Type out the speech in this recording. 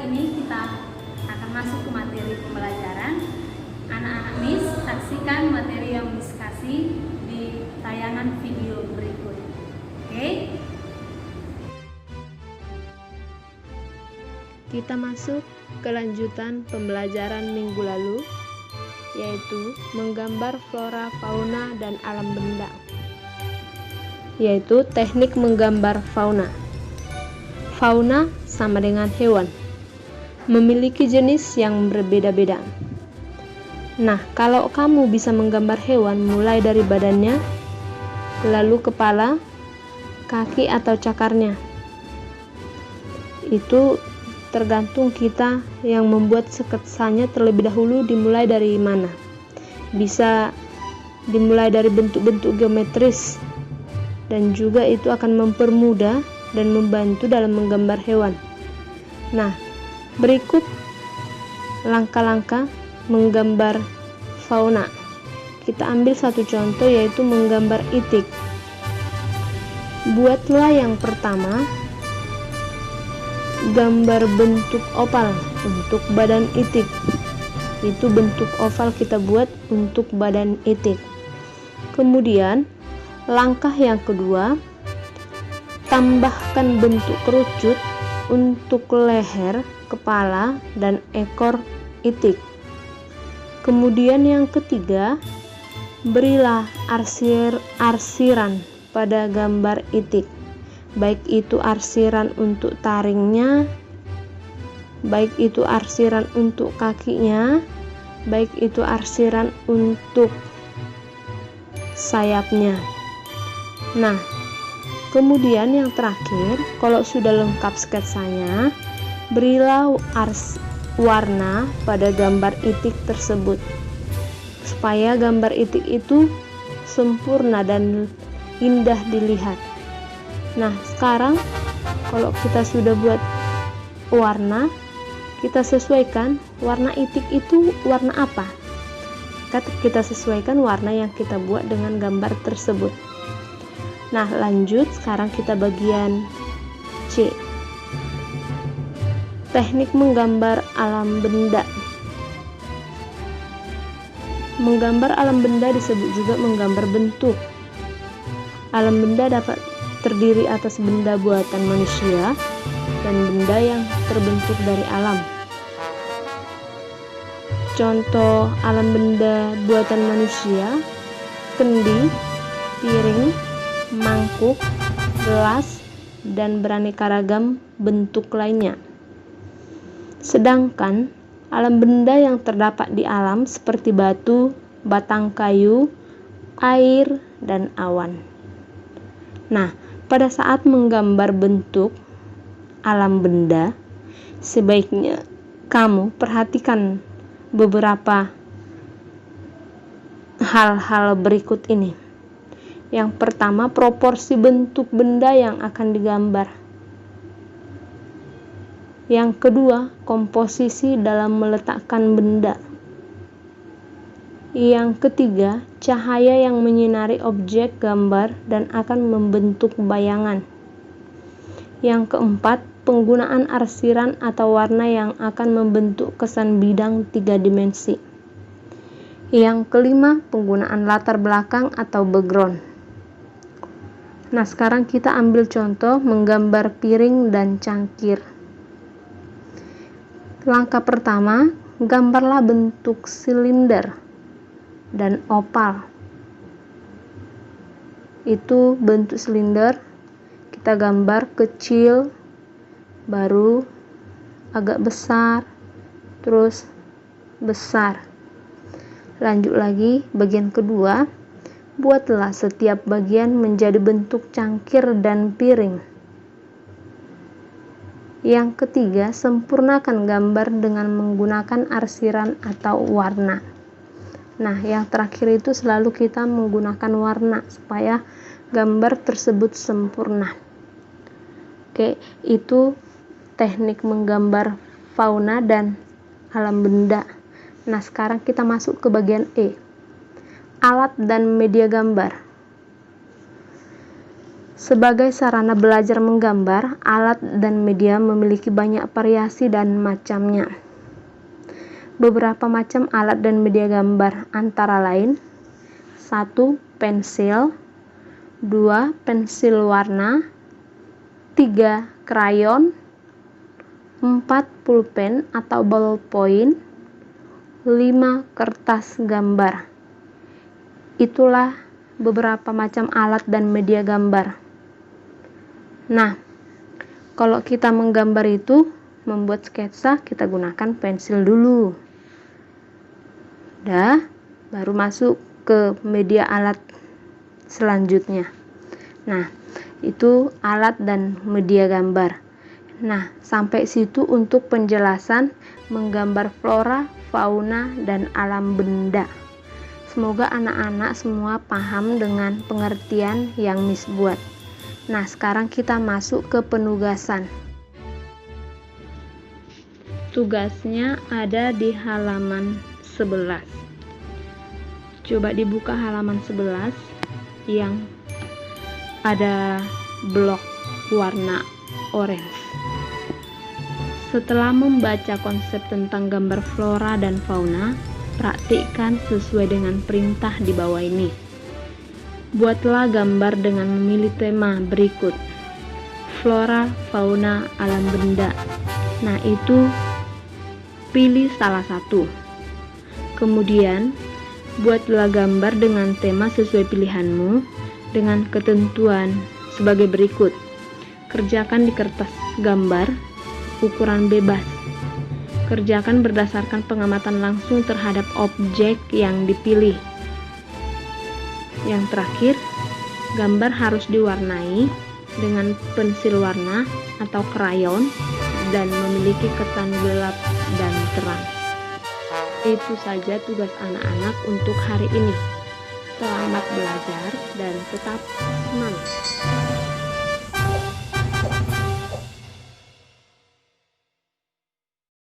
ini kita akan masuk ke materi pembelajaran. Anak-anak Miss, saksikan materi yang Miss kasih di tayangan video berikut. Oke? Kita masuk ke lanjutan pembelajaran minggu lalu, yaitu menggambar flora, fauna, dan alam benda, yaitu teknik menggambar fauna. Fauna sama dengan hewan, memiliki jenis yang berbeda-beda. Nah, kalau kamu bisa menggambar hewan mulai dari badannya, lalu kepala, kaki atau cakarnya, itu tergantung kita yang membuat sketsanya terlebih dahulu dimulai dari mana. Bisa dimulai dari bentuk-bentuk geometris, dan juga itu akan mempermudah dan membantu dalam menggambar hewan. Nah, berikut langkah-langkah menggambar fauna. Kita ambil satu contoh, yaitu menggambar itik. Buatlah yang pertama gambar bentuk oval untuk badan itik. Itu bentuk oval kita buat untuk badan itik. Kemudian langkah yang kedua, tambahkan bentuk kerucut untuk leher, kepala, dan ekor itik. Kemudian yang ketiga, berilah arsiran pada gambar itik, baik itu arsiran untuk taringnya, baik itu arsiran untuk kakinya, baik itu arsiran untuk sayapnya. Nah, kemudian yang terakhir, kalau sudah lengkap sketsanya, berilah warna pada gambar itik tersebut supaya gambar itik itu sempurna dan indah dilihat. Nah, sekarang kalau kita sudah buat warna, kita sesuaikan warna itik itu warna apa. Kita sesuaikan warna yang kita buat dengan gambar tersebut. Nah, lanjut, sekarang kita bagian C. Teknik menggambar alam benda. Menggambar alam benda disebut juga menggambar bentuk. Alam benda dapat terdiri atas benda buatan manusia dan benda yang terbentuk dari alam. Contoh alam benda buatan manusia: kendi, piring, mangkuk, gelas, dan beraneka ragam bentuk lainnya. Sedangkan alam benda yang terdapat di alam seperti batu, batang kayu, air, dan awan. Nah, pada saat menggambar bentuk alam benda, sebaiknya kamu perhatikan beberapa hal-hal berikut ini. Yang pertama, proporsi bentuk benda yang akan digambar. Yang kedua, komposisi dalam meletakkan benda. Yang ketiga, cahaya yang menyinari objek gambar dan akan membentuk bayangan. Yang keempat, penggunaan arsiran atau warna yang akan membentuk kesan bidang 3 dimensi. Yang kelima, penggunaan latar belakang atau background. Nah, sekarang kita ambil contoh menggambar piring dan cangkir. Langkah pertama, gambarlah bentuk silinder dan oval. Itu bentuk silinder, kita gambar kecil, baru agak besar, terus besar. Lanjut lagi, bagian kedua, buatlah setiap bagian menjadi bentuk cangkir dan piring. Yang ketiga, sempurnakan gambar dengan menggunakan arsiran atau warna. Nah, yang terakhir itu selalu kita menggunakan warna supaya gambar tersebut sempurna. Oke, itu teknik menggambar fauna dan alam benda. Nah, sekarang kita masuk ke bagian E. Alat dan media gambar. Sebagai sarana belajar menggambar, alat dan media memiliki banyak variasi dan macamnya. Beberapa macam alat dan media gambar antara lain: 1. Pensil, 2. Pensil warna, 3. Krayon, 4. Pulpen atau ballpoint, 5. Kertas gambar. Itulah beberapa macam alat dan media gambar. Nah, kalau kita menggambar itu, membuat sketsa, kita gunakan pensil dulu. Baru masuk ke media alat selanjutnya. Nah, itu alat dan media gambar. Nah, sampai situ untuk penjelasan menggambar flora, fauna, dan alam benda. Semoga anak-anak semua paham dengan pengertian yang Miss buat. Nah, sekarang kita masuk ke penugasan. Tugasnya ada di halaman 11. Coba dibuka halaman 11 yang ada blok warna orange. Setelah membaca konsep tentang gambar flora dan fauna, praktikkan sesuai dengan perintah di bawah ini. Buatlah gambar dengan memilih tema berikut: flora, fauna, alam benda. Nah, itu pilih salah satu. Kemudian, buatlah gambar dengan tema sesuai pilihanmu dengan ketentuan sebagai berikut. Kerjakan di kertas gambar, ukuran bebas. Kerjakan berdasarkan pengamatan langsung terhadap objek yang dipilih. Yang terakhir, gambar harus diwarnai dengan pensil warna atau krayon dan memiliki kesan gelap dan terang. Itu saja tugas anak-anak untuk hari ini. Selamat belajar dan tetap semangat.